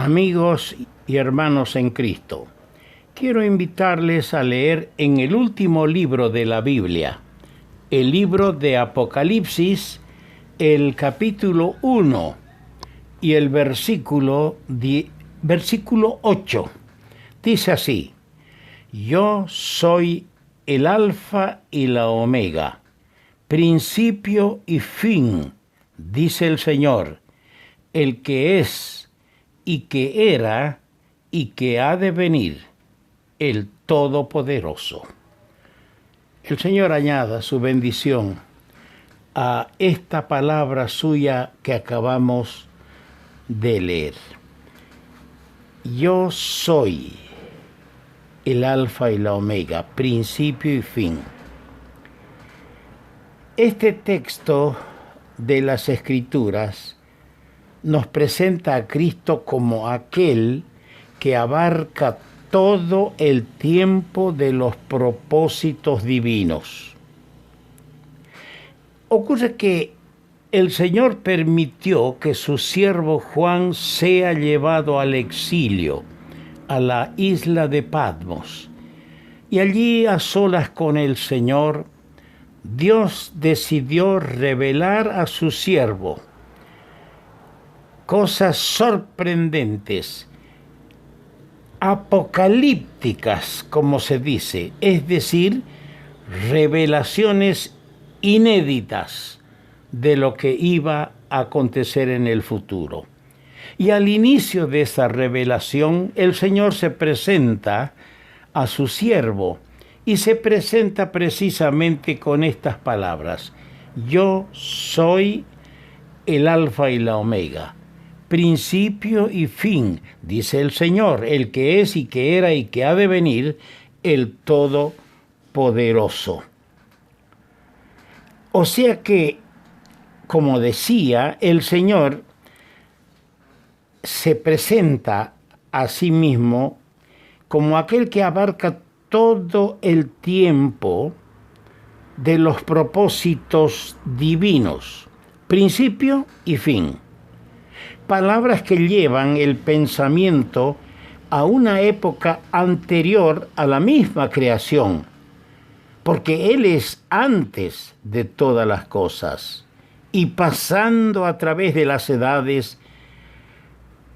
Amigos y hermanos en Cristo, quiero invitarles a leer en el último libro de la Biblia, el libro de Apocalipsis, el capítulo 1 y el versículo 8. Dice así: Yo soy el Alfa y la Omega, principio y fin, dice el Señor, el que es, y que era, y que ha de venir, el Todopoderoso. El Señor añada su bendición a esta palabra suya que acabamos de leer. Yo soy el Alfa y la Omega, principio y fin. Este texto de las Escrituras nos presenta a Cristo como aquel que abarca todo el tiempo de los propósitos divinos. Ocurre que el Señor permitió que su siervo Juan sea llevado al exilio, a la isla de Patmos, y allí a solas con el Señor, Dios decidió revelar a su siervo cosas sorprendentes, apocalípticas, como se dice, es decir, revelaciones inéditas de lo que iba a acontecer en el futuro. Y al inicio de esa revelación, el Señor se presenta a su siervo y se presenta precisamente con estas palabras: Yo soy el Alfa y la Omega, principio y fin, dice el Señor, el que es y que era y que ha de venir, el Todopoderoso. O sea que, como decía, el Señor se presenta a sí mismo como aquel que abarca todo el tiempo de los propósitos divinos, principio y fin. Palabras que llevan el pensamiento a una época anterior a la misma creación, porque Él es antes de todas las cosas, y pasando a través de las edades,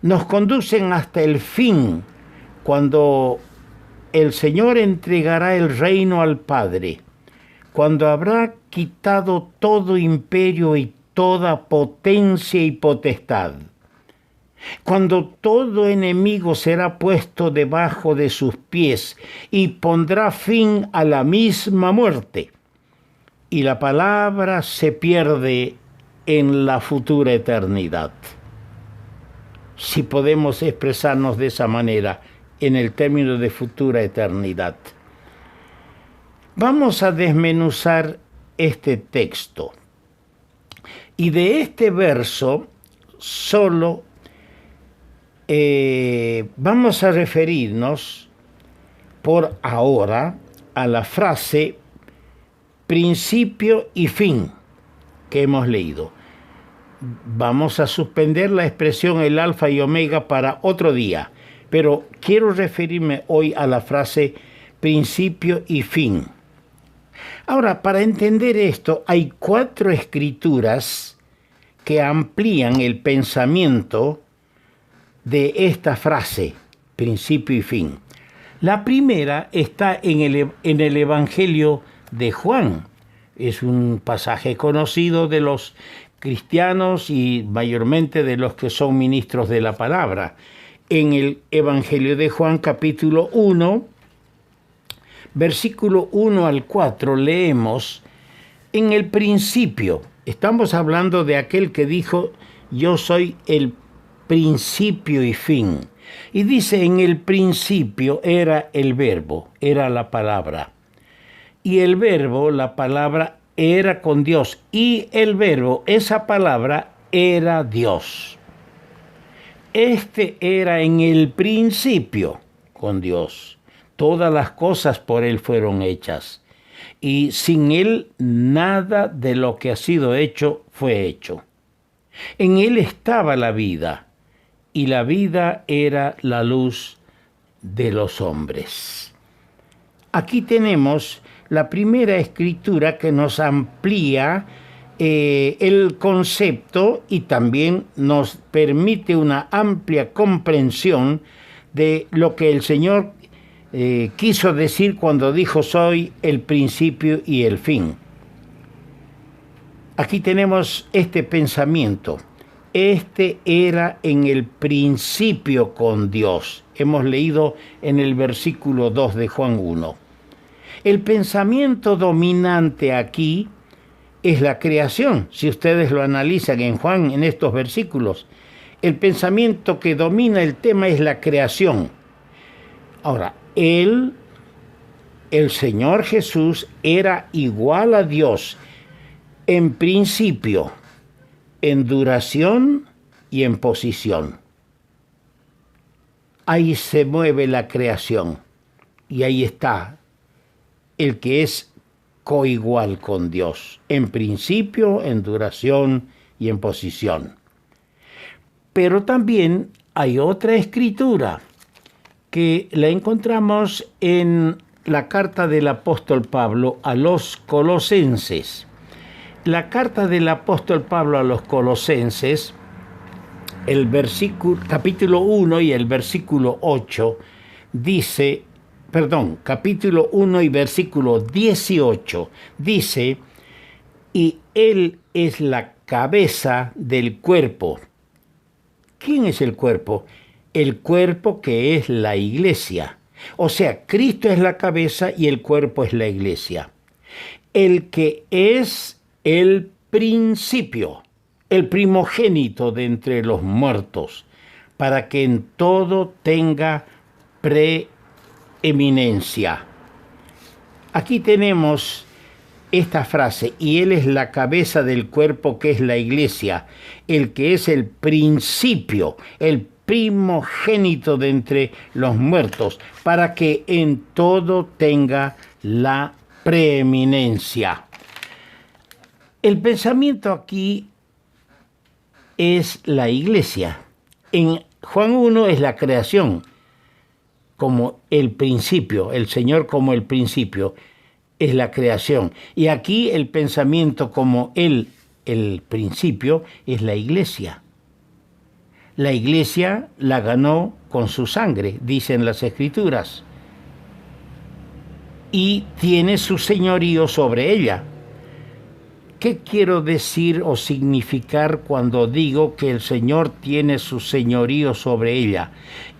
nos conducen hasta el fin, cuando el Señor entregará el reino al Padre, cuando habrá quitado todo imperio y toda potencia y potestad, cuando todo enemigo será puesto debajo de sus pies y pondrá fin a la misma muerte, y la palabra se pierde en la futura eternidad. Si podemos expresarnos de esa manera, en el término de futura eternidad. Vamos a desmenuzar este texto. Y de este verso solo vamos a referirnos por ahora a la frase principio y fin que hemos leído. Vamos a suspender la expresión el alfa y omega para otro día, pero quiero referirme hoy a la frase principio y fin. Ahora, para entender esto, hay 4 escrituras que amplían el pensamiento de esta frase, principio y fin. La primera está en el Evangelio de Juan. Es un pasaje conocido de los cristianos y mayormente de los que son ministros de la palabra. En el Evangelio de Juan, capítulo 1, versículo 1 al 4, leemos: En el principio, estamos hablando de aquel que dijo: Yo soy el principio y fin. Y dice: en el principio era el verbo, era la palabra. Y el verbo, la palabra, era con Dios. Y el verbo, esa palabra, era Dios. Este era en el principio con Dios. Todas las cosas por Él fueron hechas. Y sin Él nada de lo que ha sido hecho fue hecho. En Él estaba la vida, y la vida era la luz de los hombres. Aquí tenemos la primera escritura que nos amplía el concepto y también nos permite una amplia comprensión de lo que el Señor quiso decir cuando dijo: soy el principio y el fin. Aquí tenemos este pensamiento. Este era en el principio con Dios. Hemos leído en el versículo 2 de Juan 1. El pensamiento dominante aquí es la creación. Si ustedes lo analizan en Juan, en estos versículos, el pensamiento que domina el tema es la creación. Ahora, el Señor Jesús era igual a Dios en principio, en duración y en posición. Ahí se mueve la creación y ahí está el que es coigual con Dios, en principio, en duración y en posición. Pero también hay otra escritura que la encontramos en la carta del apóstol Pablo a los Colosenses. La carta del apóstol Pablo a los Colosenses, el capítulo 1 y el versículo 8, dice, capítulo 1 y versículo 18, dice: y Él es la cabeza del cuerpo. ¿Quién es el cuerpo? El cuerpo que es la iglesia. O sea, Cristo es la cabeza y el cuerpo es la iglesia. El que es el principio, el primogénito de entre los muertos, para que en todo tenga preeminencia. Aquí tenemos esta frase: y Él es la cabeza del cuerpo que es la iglesia, el que es el principio, el primogénito de entre los muertos, para que en todo tenga la preeminencia. El pensamiento aquí es la iglesia. En Juan 1 es la creación, como el principio, el Señor como el principio, es la creación. Y aquí el pensamiento como el principio, es la iglesia. La iglesia la ganó con su sangre, dicen las Escrituras, y tiene su señorío sobre ella. ¿Qué quiero decir o significar cuando digo que el Señor tiene su señorío sobre ella?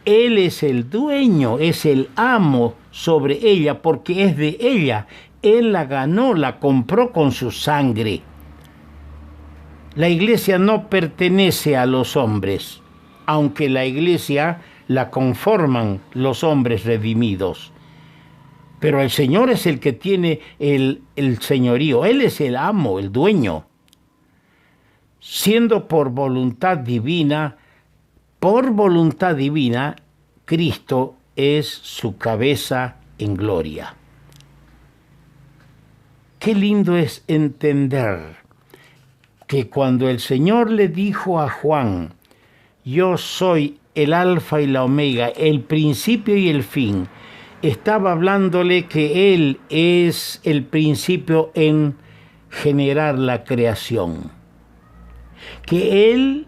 Él es el dueño, es el amo sobre ella, porque es de ella. Él la ganó, la compró con su sangre. La iglesia no pertenece a los hombres, aunque la iglesia la conforman los hombres redimidos. Pero el Señor es el que tiene el señorío. Él es el amo, el dueño. Siendo por voluntad divina, Cristo es su cabeza en gloria. Qué lindo es entender que cuando el Señor le dijo a Juan: yo soy el alfa y la omega, el principio y el fin, estaba hablándole que Él es el principio en generar la creación, que Él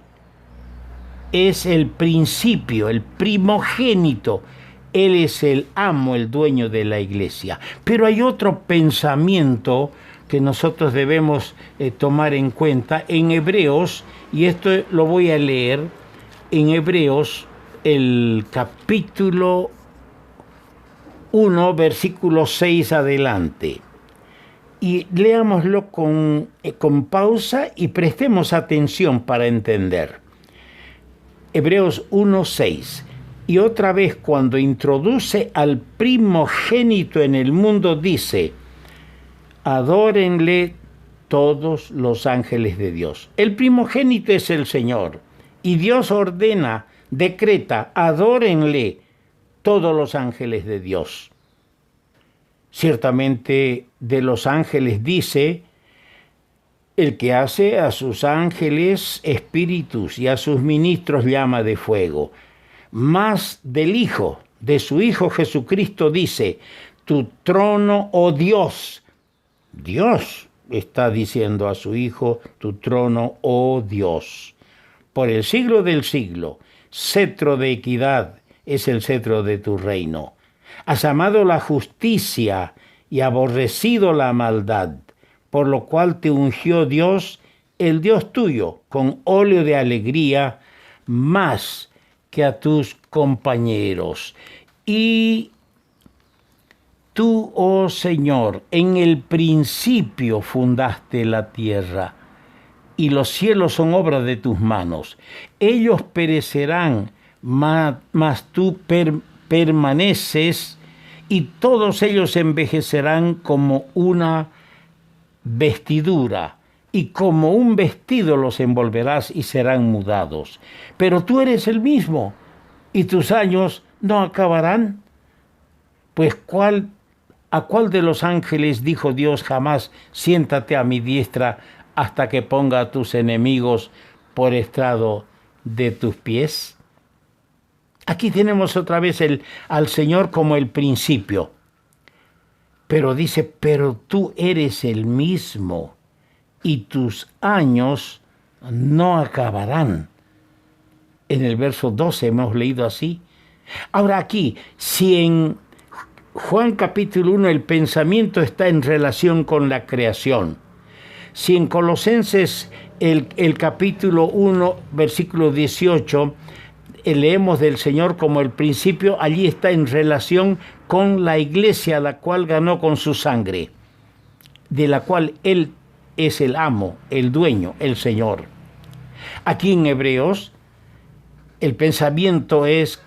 es el principio, el primogénito. Él es el amo, el dueño de la iglesia. Pero hay otro pensamiento que nosotros debemos tomar en cuenta en Hebreos, y esto lo voy a leer en Hebreos, el capítulo 1, versículo 6 adelante. Y leámoslo con pausa y prestemos atención para entender. Hebreos 1, 6. Y otra vez, cuando introduce al primogénito en el mundo, dice: adórenle todos los ángeles de Dios. El primogénito es el Señor, y Dios ordena, decreta: adórenle todos los ángeles de Dios. Ciertamente de los ángeles dice: el que hace a sus ángeles espíritus y a sus ministros llama de fuego. Mas del Hijo, de su Hijo Jesucristo dice, tu trono, oh Dios. Dios está diciendo a su Hijo, tu trono, oh Dios. Por el siglo del siglo, cetro de equidad es el cetro de tu reino. Has amado la justicia y aborrecido la maldad, por lo cual te ungió Dios, el Dios tuyo, con óleo de alegría, más que a tus compañeros. Y tú, oh Señor, en el principio fundaste la tierra, y los cielos son obra de tus manos. Ellos perecerán, mas tú permaneces, y todos ellos envejecerán como una vestidura, y como un vestido los envolverás y serán mudados. Pero tú eres el mismo, y tus años no acabarán. Pues ¿a cuál de los ángeles dijo Dios jamás, siéntate a mi diestra hasta que ponga a tus enemigos por estrado de tus pies? Aquí tenemos otra vez al Señor como el principio. Pero dice, pero tú eres el mismo y tus años no acabarán. En el verso 12 hemos leído así. Ahora aquí, si en Juan capítulo 1 el pensamiento está en relación con la creación, si en Colosenses el capítulo 1, versículo 18, leemos del Señor como el principio, allí está en relación con la iglesia, la cual ganó con su sangre, de la cual Él es el amo, el dueño, el Señor. Aquí en Hebreos, el pensamiento es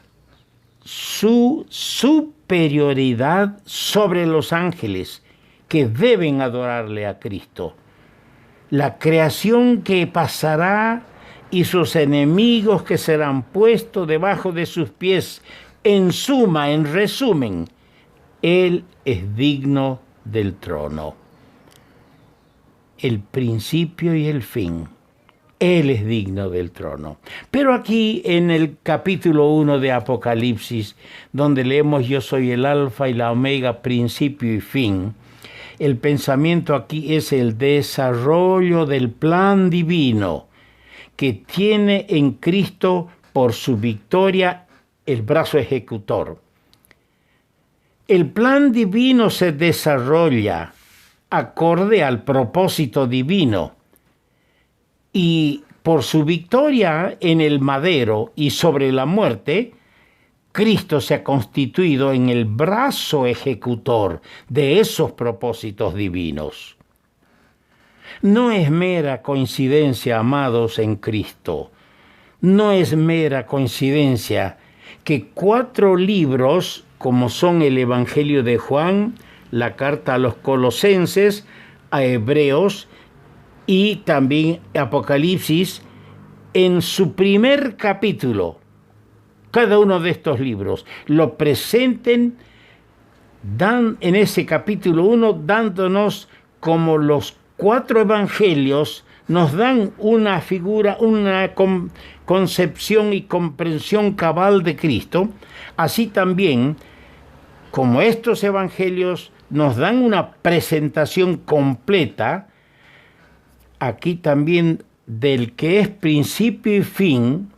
su superioridad sobre los ángeles que deben adorarle a Cristo. La creación que pasará y sus enemigos que serán puestos debajo de sus pies. En suma, en resumen, Él es digno del trono. El principio y el fin. Él es digno del trono. Pero aquí en el capítulo 1 de Apocalipsis, donde leemos yo soy el alfa y la omega, principio y fin, el pensamiento aquí es el desarrollo del plan divino que tiene en Cristo por su victoria el brazo ejecutor. El plan divino se desarrolla acorde al propósito divino y por su victoria en el madero y sobre la muerte, Cristo se ha constituido en el brazo ejecutor de esos propósitos divinos. No es mera coincidencia, amados en Cristo, no es mera coincidencia que 4 libros, como son el Evangelio de Juan, la carta a los Colosenses, a Hebreos y también Apocalipsis, en su primer capítulo, cada uno de estos libros lo presenten, en ese capítulo 1, dándonos como los 4 evangelios, nos dan una figura, una concepción y comprensión cabal de Cristo. Así también, como estos evangelios nos dan una presentación completa, aquí también del que es principio y fin,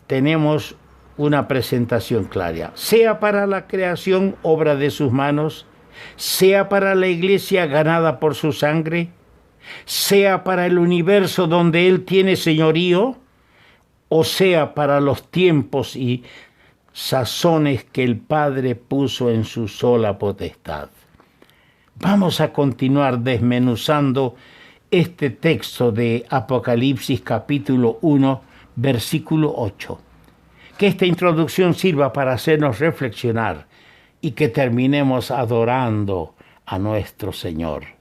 tenemos una presentación clara, sea para la creación, obra de sus manos, sea para la iglesia ganada por su sangre, sea para el universo donde Él tiene señorío, o sea para los tiempos y sazones que el Padre puso en su sola potestad. Vamos a continuar desmenuzando este texto de Apocalipsis capítulo 1, versículo 8. Que esta introducción sirva para hacernos reflexionar y que terminemos adorando a nuestro Señor.